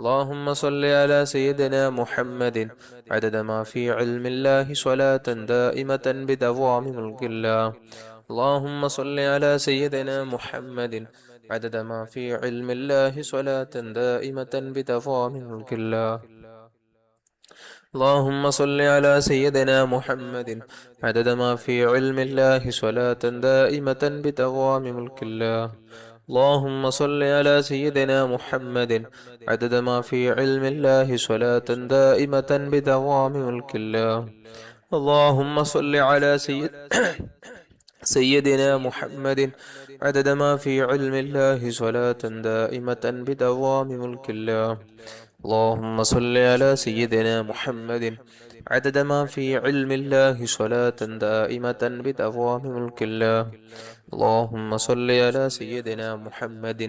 اللهم صل على سيدنا محمد عدد ما في علم الله صلاة دائمة بدوام ملك الله. اللهم صل على سيدنا محمد عدد ما في علم الله صلاة دائمة بدوام ملك الله. اللهم صل على سيدنا محمد عدد ما في علم الله صلاة دائمة بدوام ملك الله. اللهم صل على سيدنا محمد عدد ما في علم الله صلاة دائمة بدوام ملك الله. اللهم صل على سيدنا محمد عدد ما في علم الله صلاة دائمة بدوام ملك الله. اللهم صل على سيدنا محمد عدد ما في علم الله صلاة دائمة بدوام ملك الله. اللهم صل على سيدنا محمد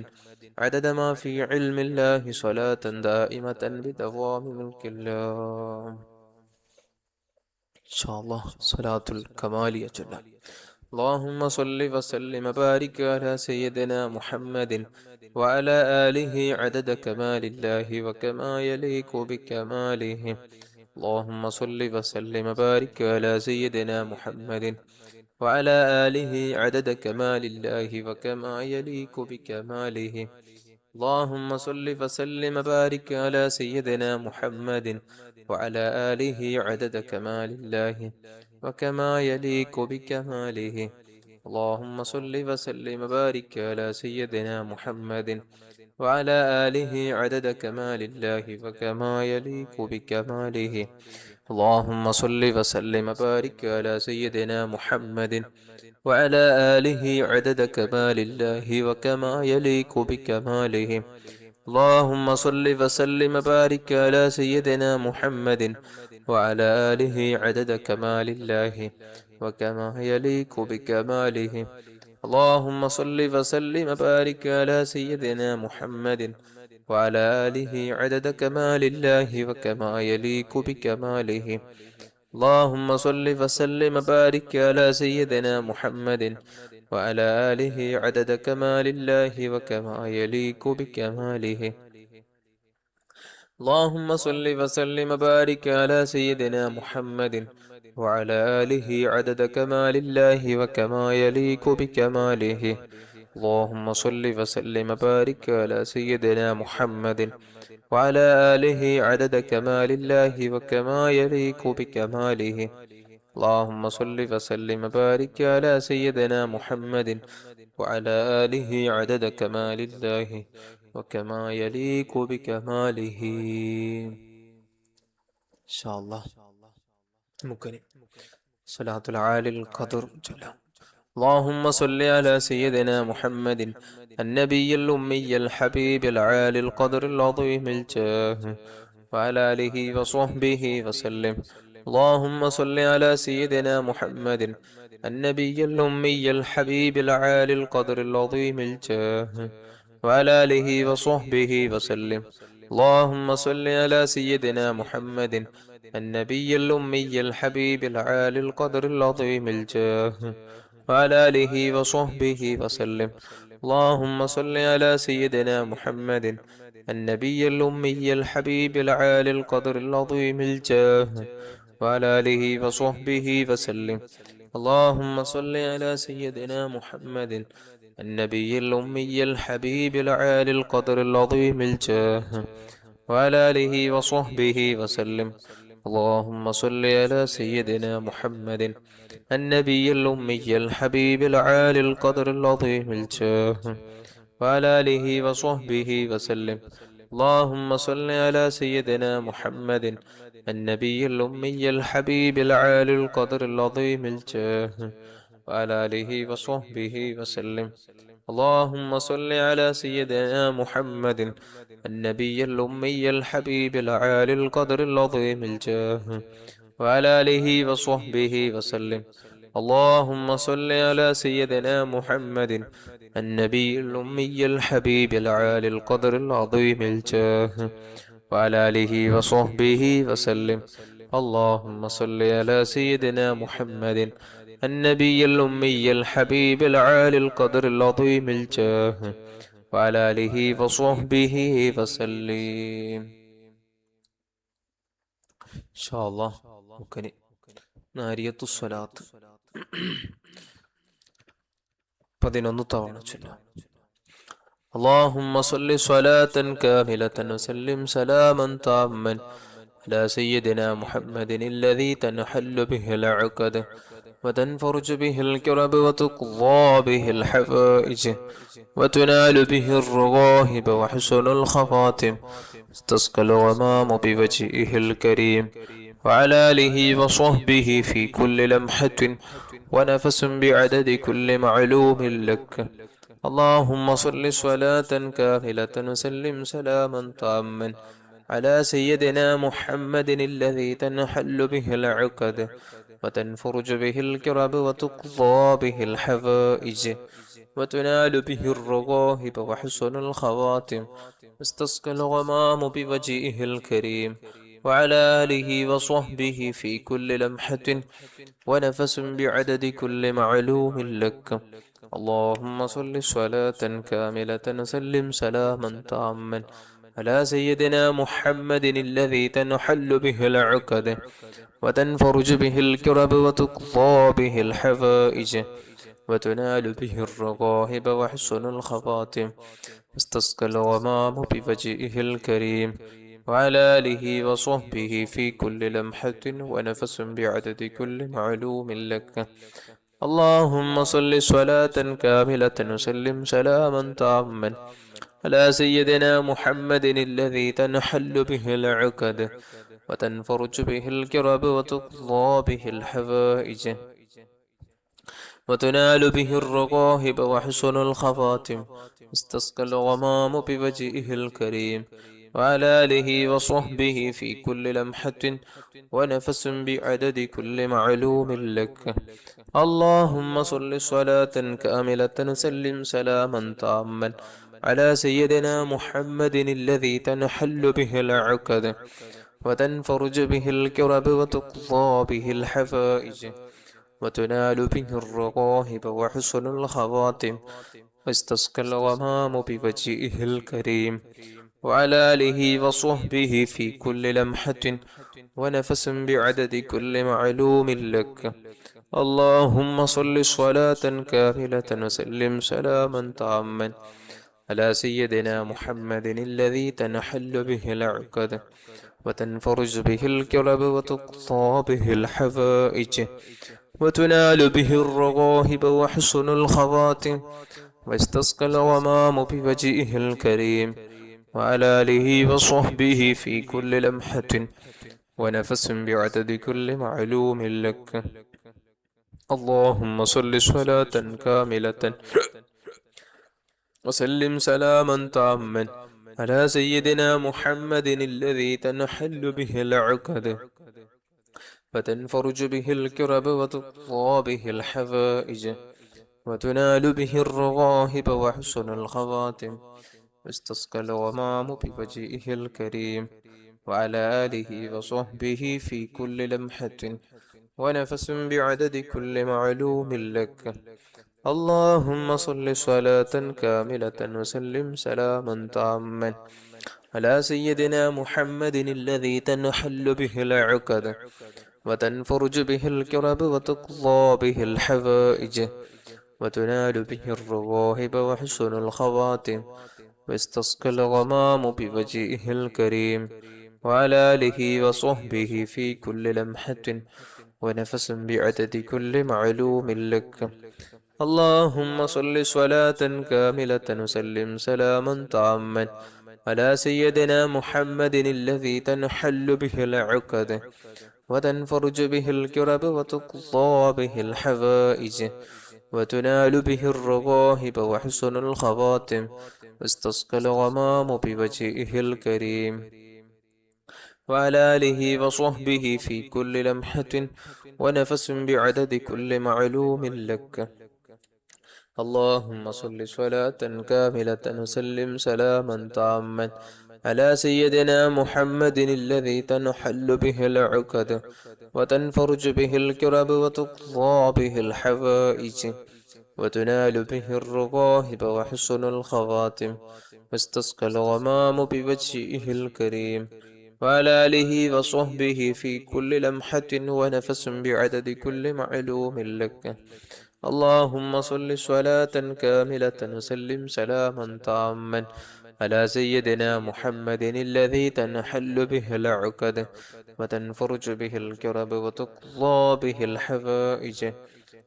عدد ما في علم الله صلاة دائمة بدوام ملك الله. إن شاء الله صلاة الكمال يجل. اللهم صل وسلم وبارك على سيدنا محمد وعلى آله عدد كمال الله وكما يليق بكماله. اللهم صل وسلم وبارك على سيدنا محمد وعلى آله عدد كمال الله وكما يليق بكماله. اللهم صل وسلم وبارك على سيدنا محمد وعلى آله عدد كمال الله وكما يليق بكماله. اللهم صل وسلم وبارك على سيدنا محمد وعلى آله عدد كمال الله وكما يليق بكماله. اللهم صل وسلم وبارك على سيدنا محمد وعلى آله عدد كمال الله وكما يليق بكماله. اللهم صل وسلم وبارك على سيدنا محمد وعلى آله عدد كمال الله وكما يليق بكماله. اللهم صل وسلم وبارك على سيدنا محمد وعلى آله عدد كمال الله وكما يليق بكماله. اللهم صل وسلم وبارك على سيدنا محمد وعلى آله عدد كمال الله وكما يليق بكماله. اللهم صل وسلم وبارك على سيدنا محمد وعلى آله عدد كمال الله وكما يليق بكماله. اللهم صل وسلم وبارك على سيدنا محمد وعلى آله عدد كمال الله وكما يليق بكماله. اللهم صل وسلم وبارك على سيدنا محمد وعلى آله عدد كمال الله وكما يليق بكماله. إن شاء الله ممكن صلاة العالي القدر جل. اللهم صل على سيدنا محمد النبي الأمي الحبيب العالي القدر العظيم الجاه وعلى آله وصحبه وسلم. اللهم صل على سيدنا محمد النبي الأمي الحبيب العالي القدر العظيم الجاه وعلى آله وصحبه وسلم. اللهم صل على سيدنا محمد النبي الأمي الحبيب العالي القدر العظيم الجاه وعلى آله وصحبه وسلم. اللهم صل على سيدنا محمد النبي الأمي الحبيب العالي القدر العظيم الجاه وعلى آله وصحبه وسلم. اللهم صل على سيدنا محمد النبي الأمي الحبيب العالي القدر العظيم الجاه وعلى آله وصحبه وسلم. اللهم صل على سيدنا محمد النبي الأمي الحبيب العالي القدر العظيم الجاه وعلى آله وصحبه وسلم. اللهم صل على سيدنا محمد النبي الأمي الحبيب العالي القدر العظيم الجاه وعلى آله وصحبه وسلم. اللهم صل على سيدنا محمد النبي الأمي الحبيب العالي القدر العظيم الجاه وعلى آله وصحبه وسلم. اللهم صل على سيدنا محمد النبي الأمي الحبيب العالي القدر العظيم الجاه وعلى آله وصحبه وسلم. اللهم صل على سيدنا محمد النبي الأمي الحبيب العالي القدر العظيم الجاه وعلى آله وصحبه وسلم. إن شاء الله ممكن نارية الصلاة 11 തവണ ചൊല്ലാം. اللهم صل صلاة كاملة وسلم سلاما تاما على سيدنا محمد الذي تنحل به العقد وتنفرج به الكرب وتقضى به الحوائج وتنال به الرغائب وحسن الخواتم استسقى الغمام بوجهه الكريم وعلى آله وصحبه في كل لمحة ونفس بعدد كل معلوم لك. اللهم صل صلاة كاملة وسلم سلاما تاما على سيدنا محمد الذي تنحل به العقد وتنفرج به الكرب وتقضى به الحوائج وتنال به الرغائب وحسن الخواتم واستسقى الغمام بوجهه الكريم وعلى آله وصحبه في كل لمحة ونفس بعدد كل معلوم لك. اللهم صل صلاة كاملة وسلم سلاما تاما على سيدنا محمد الذي تنحل به العقد وتنفرج به الكرب وتقضى به الحوائج وتنال به الرغائب وحسن الخواتم استسقى الغمام بوجهه الكريم وعلى آله وصحبه في كل لمحة ونفس بعدد كل معلوم لك. اللهم صل صلاة كاملة وسلم سلاما تاما على سيدنا محمد الذي تنحل به العقد وتنفرج به الكرب وتقضى به الحوائج وتنال به الرغائب وحسن الخواتم استسقى الغمام بوجهه الكريم وعلى آله وصحبه في كل لمحة ونفس بعدد كل معلوم لك. اللهم صل صلاة كاملة وسلم سلاما تاما على سيدنا محمد الذي تنحل به العقد وتنفرج به الكرب وتقضى به الحوائج وتنال به الرغائب وحسن الخواتم واستسقى الغمام بوجهه الكريم وعلى آله وصحبه في كل لمحة ونفس بعدد كل معلوم لك. اللهم صل صلاة كاملة وسلم سلاما تاما على سيدنا محمد الذي تنحل به العقد وتنفرج به الكرب وتقضى به الحوائج وتنال به الرغائب وحسن الخواتم واستسقى الغمام بوجهه الكريم وعلى آله وصحبه في كل لمحة ونفس بعدد كل معلوم لك. اللهم صل صلاة كاملة وسلم سلاما تاما على سيدنا محمد الذي تنحل به العقد وتنفرج به الكرب وتقضى به الحوائج وتنال به الرغائب وحسن الخواتم واستسقى الغمام بوجهه الكريم وعلى آله وصحبه في كل لمحة ونفس بعدد كل معلوم لك. اللهم صل صلاة كاملة وسلم سلاما تاما على سيدنا محمد الذي تنحل به العقد وتنفرج به الكرب وتقضى به الحوائج وتنال به الرغائب وحسن الخواتم واستسقى الغمام بوجهه الكريم وعلى آله وصحبه في كل لمحة ونفس بعدد كل معلوم لك. اللهم صل صلاة كاملة وسلم سلاما تاما على سيدنا محمد الذي تنحل به العقد وتنفرج به الكرب وتقضى به الحوائج وتنال به الرغائب وحسن الخواتم واستسقى الغمام بوجهه الكريم وعلى آله وصحبه في كل لمحة ونفس بعدد كل معلوم لك. اللهم صل صلاة كاملة وسلم سلاما تاما على سيدنا محمد الذي تنحل به العقد وتنفرج به الكرب وتقضى به الحوائج وتنال به الرغائب وحسن الخواتم، واستسقى الغمام بوجهه الكريم، وعلى آله وصحبه في كل لمحة ونفس بعدد كل معلوم لك. اللهم صل صلاة كاملة وسلم سلاما تاما على سيدنا محمد الذي تنحل به العقد وتنفرج به الكرب وتقضى به الحوائج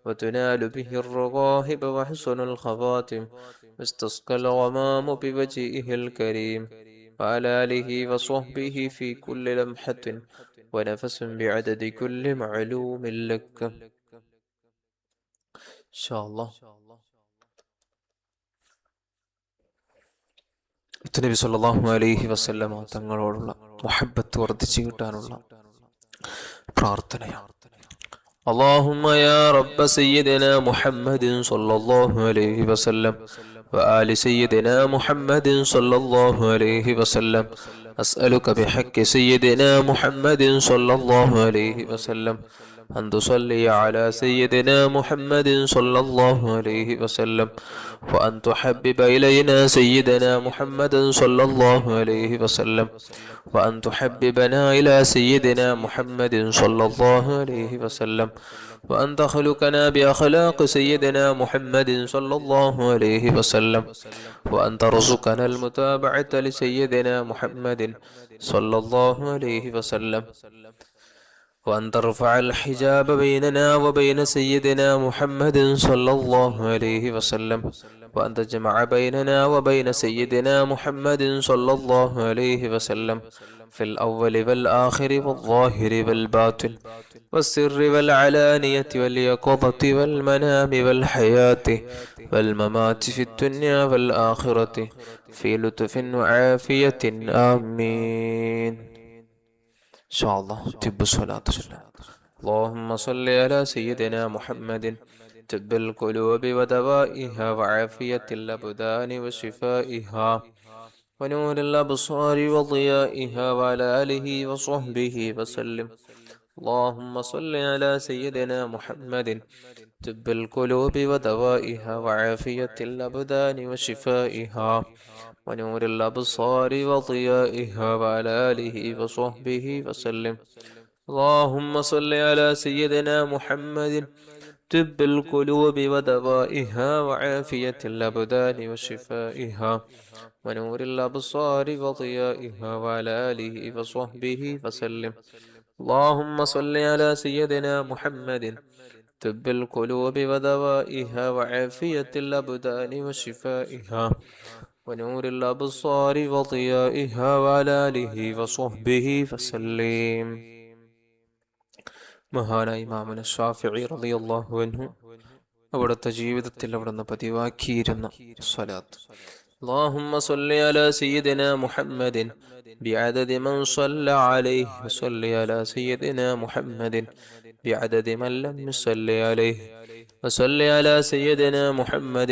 وتنال به الرغائب وحسن الخواتم، واستسقى الغمام بوجهه الكريم، وعلى آله وصحبه في كل لمحة ونفس بعدد كل معلوم لك. നബി സല്ലല്ലാഹു അലൈഹി വസല്ലമ തങ്ങളോടുള്ള മുഹബ്ബത്ത് വർദ്ധിച്ചു കിട്ടാനുള്ള പ്രാർത്ഥനയാണ്. اللهم يا رب سيدنا محمد صلى الله عليه وسلم وآل سيدنا محمد صلى الله عليه وسلم، أسألك بحق سيدنا محمد صلى الله عليه وسلم أن تصلي على سيدنا محمد صلى الله عليه وسلم، وأن تحبب إلينا سيدنا محمد صلى الله عليه وسلم، وأن تحببنا إلى سيدنا محمد صلى الله عليه وسلم، وأن تخلقنا بأخلاق سيدنا محمد صلى الله عليه وسلم، وأن ترزقنا المتابعة لسيدنا محمد صلى الله عليه وسلم، وأن ترفع الحجاب بيننا وبين سيدنا محمد صلى الله عليه وسلم، وأن تجمع بيننا وبين سيدنا محمد صلى الله عليه وسلم في الأول والآخر والظاهر والباطن والسر والعلانية واليقظة والمنام والحياة والممات في الدنيا والآخرة في لطف وعافية آمين. إن شاء الله تب الصلاة. اللهم صل على سيدنا محمد طب القلوب ودوائها وعافية الأبدان وشفائها ونور الأبصار وضيائها وعلى آله وصحبه وسلم. اللهم صل على سيدنا محمد طب القلوب ودوائها وعافية الأبدان وشفائها ونور الأبصار وضيائها وعلى آله وصحبه وسلم. اللهم صل على سيدنا محمد طب القلوب ودوائها وعافية الأبدان وشفائها ونور الأبصار وضيائها وعلى آله وصحبه وسلم. اللهم صل على سيدنا محمد طب القلوب ودوائها وعافية الأبدان وشفائها ونور الأبصار وضيائها وعلى آله وصحبه وسلم. മഹാനായ ഇമാമുന ശാഫിഈ റളിയല്ലാഹു അൻഹു അവിടുത്തെ ജീവിതത്തിൽ അവിടുന്ന് പതിവാക്കിയിരുന്ന സ്വലാത്ത്: اللهم صل على سيدنا محمد بعدد من صلى عليه وصل على سيدنا محمد بعدد من لم يصل عليه وصل على سيدنا محمد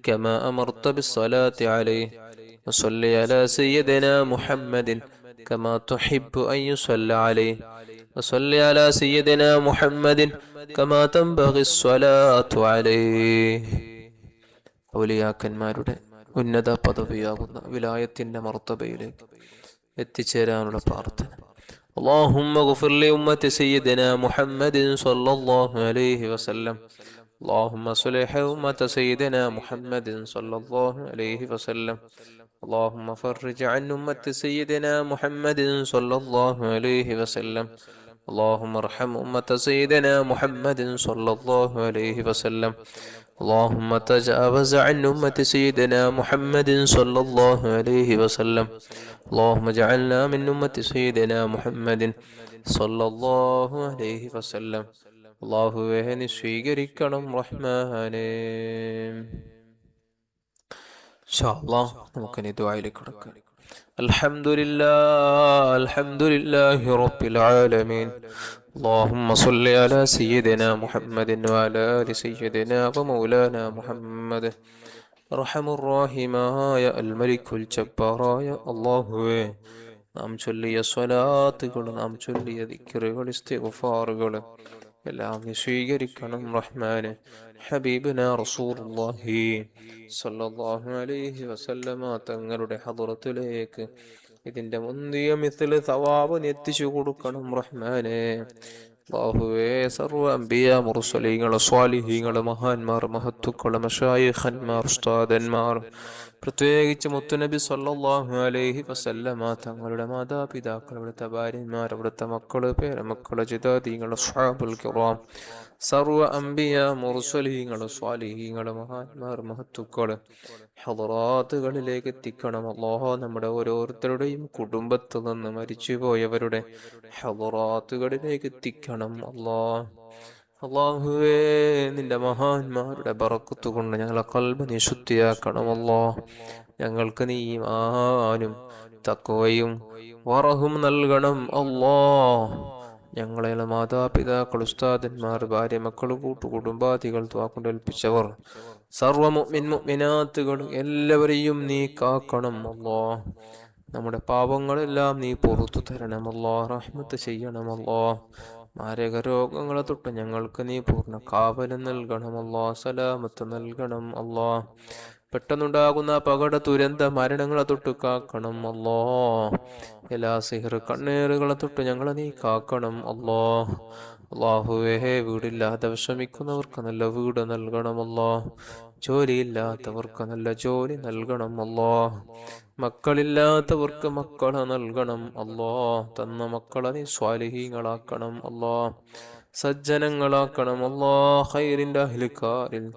كما أمرت بالصلاة عليه وصل على سيدنا محمد كما تحب أن يصلى عليه وصل على سيدنا محمد كما تنبغي الصلاة عليه. ഔലിയാക്കന്മാരുടെ ഉന്നത പദവിയാകുന്ന വിലായത്തിന്റെ മർത്തബയിലേക്ക് എത്തിച്ചേരാനുള്ള പ്രാർത്ഥന. اللهم اغفر لأمة سيدنا محمد صلى الله عليه وسلم. اللهم صلح أمة سيدنا محمد صلى الله عليه وسلم. اللهم فرج عن أمة سيدنا محمد صلى الله عليه وسلم. اللهم ارحم أمة سيدنا محمد صلى الله عليه وسلم. اللهم تجاوز عن أمة سيدنا محمد صلى الله عليه وسلم. اللهم اجعلنا من أمة سيدنا محمد صلى الله عليه وسلم. അല്ലാഹുവേ നീ സ്വീകരിക്കണം റഹ്മാനേ. ഇൻഷാ അല്ലാഹ് നമുക്കിനി ദുആയിലേക്ക് കടക്കാം. അൽഹംദുലില്ലാഹി റബ്ബിൽ ആലമീൻ. اللهم صل على سيدنا محمد وعلى آل سيدنا ومولانا محمد. أرحم الراحماയ അൽമലിക്കുൽ ജബ്ബാറായ അല്ലാഹുവേ, നാം ചൊല്ലിയ സ്വലാത്തുകൾ, നാം ചൊല്ലിയ ദിക്റുകൾ, ഇസ്തിഗ്ഫാറുകൾ എല്ലാം നീ സ്വീകരിക്കണം റഹ്മാനെ. ഹബീബിന റസൂലുള്ളാഹി സ്വല്ലല്ലാഹു അലൈഹി വസല്ലമ തങ്ങളുടെ ഹദറത്തിലേക്ക് ഇതിന്റെ മുന്തിയ മിത്ല് സവാബ് എത്തിച്ചു കൊടുക്കണം റഹ്മാനെ. അല്ലാഹുവേ, സർവ്വ അംബിയ മുർസലീങ്ങൾ സ്വാലിഹീങ്ങൾ മഹാന്മാർ മഹത്തുക്കൾ മശായിഖന്മാർ ഉസ്താദന്മാർ, പ്രത്യേകിച്ച് മുത്തുനബി സല്ലല്ലാഹു അലൈഹി വസല്ലമ തങ്ങളുടെ മാതാപിതാക്കൾ, അവിടുത്തെ ഭാര്യമാർ, അവിടുത്തെ മക്കള്, പേരമക്കള്, ജിദാദീങ്ങൾ, അസ്ഹാബുൽ കിറാം, സർവ്വ അംബിയ മുർസലീങ്ങൾ സ്വാലിഹീങ്ങൾ മഹാന്മാർ മഹത്തുക്കൾ ഹളറാത്തുകളിലേക്ക് എത്തിക്കണം അല്ലാഹ്. നമ്മുടെ ഓരോരുത്തരുടെയും കുടുംബത്ത് നിന്ന് മരിച്ചുപോയവരുടെ ഹളറാത്തുകളിലേക്ക് എത്തിക്കണം അല്ലാഹ്. അല്ലാഹുവേ, നിന്റെ മഹാന്മാരുടെ ബറക്കത്ത് കൊണ്ട് ഞങ്ങളെ ഖൽബ് നീ ശുദ്ധിയാക്കണം അല്ലാഹ്. ഞങ്ങൾക്ക് നീ ഈമാനും തഖ്വയും വറഹും നൽകണം അല്ലാഹ്. ഞങ്ങളെ മാതാപിതാക്കൾ, ഉസ്താദന്മാർ, ഭാര്യ, മക്കൾ, കൂട്ടുകുടുംബാദികൾ, ത്വാക്കൊണ്ടേൽപ്പിച്ചവർ, സർവ്വ മുഅ്മിൻ മുഅ്മിനാത്തുകൾ എല്ലാവരെയും നീ കാക്കണം അല്ലാഹ്. നമ്മുടെ പാപങ്ങളെല്ലാം നീ പുറത്തു തരണം അല്ലാഹ്. റഹ്മത്ത് ചെയ്യണം അല്ലാഹ്. മാരക രോഗങ്ങളെ തൊട്ട് ഞങ്ങൾക്ക് നീ പൂർണ്ണ കാവലം നൽകണം അല്ലാഹ്. സലാമത്ത് നൽകണം അല്ലാഹ്. പെട്ടെന്നുണ്ടാകുന്ന അപകട ദുരന്ത മരണങ്ങളെ തൊട്ട് കാക്കണം അല്ലാഹ്. എല്ലാ സിഹ്ർ കണ്ണേറുകളെ തൊട്ട് ഞങ്ങളെ നീ കാക്കണം അല്ലാഹ്. അല്ലാഹുവേ, വീടില്ലാതെ വിഷമിക്കുന്നവർക്ക് നല്ല വീട് നൽകണം അല്ലാഹ്. ജോലിയില്ലാത്തവർക്ക് നല്ല ജോലി നൽകണം അല്ലാഹ്. മക്കളില്ലാത്തവർക്ക് മക്കളെ നൽകണം അല്ലാഹ്. തന്ന മക്കളെ നീ സ്വാലിഹീങ്ങളാക്കണം അല്ലാഹ്. സജ്ജനങ്ങളാക്കണം അല്ലാഹ്. ഖൈറിന്റെ അഹ്ലുകാരിൽ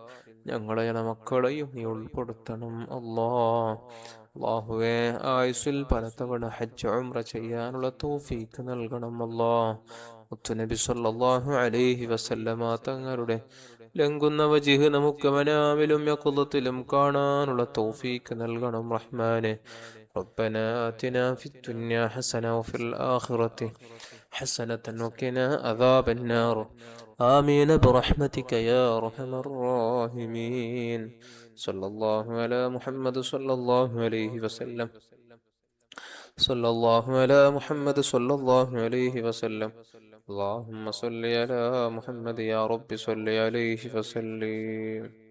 ഞങ്ങളെ മക്കളെയും നീ ഉൾപ്പെടുത്തണം അല്ലാഹ്. അല്ലാഹുവേ, ആയുസ്സിൽ പലതവണ ഹജ്ജ് ഉംറ ചെയ്യാനുള്ള തൗഫീഖ് നൽകണം അല്ലാഹ്. മുത്തുനബി സല്ലല്ലാഹു അലൈഹി വസല്ലമ തങ്ങളുടെ ലംഘുന്ന വജിഹ് നമുക്ക് മനാമിലും യഖ്ളത്തിലും കാണാനുള്ള തൗഫീഖ് നൽകണം റഹ്മാനെ. ربنا آتنا في الدنيا حسنة وفي الآخرة حسنة وقنا عذاب النار. آمين برحمتك يا أرحم الراحمين. صلى الله على محمد صلى الله عليه وسلم. صلى الله على محمد صلى الله عليه وسلم. اللهم صل على محمد يا رب صل عليه وسلم.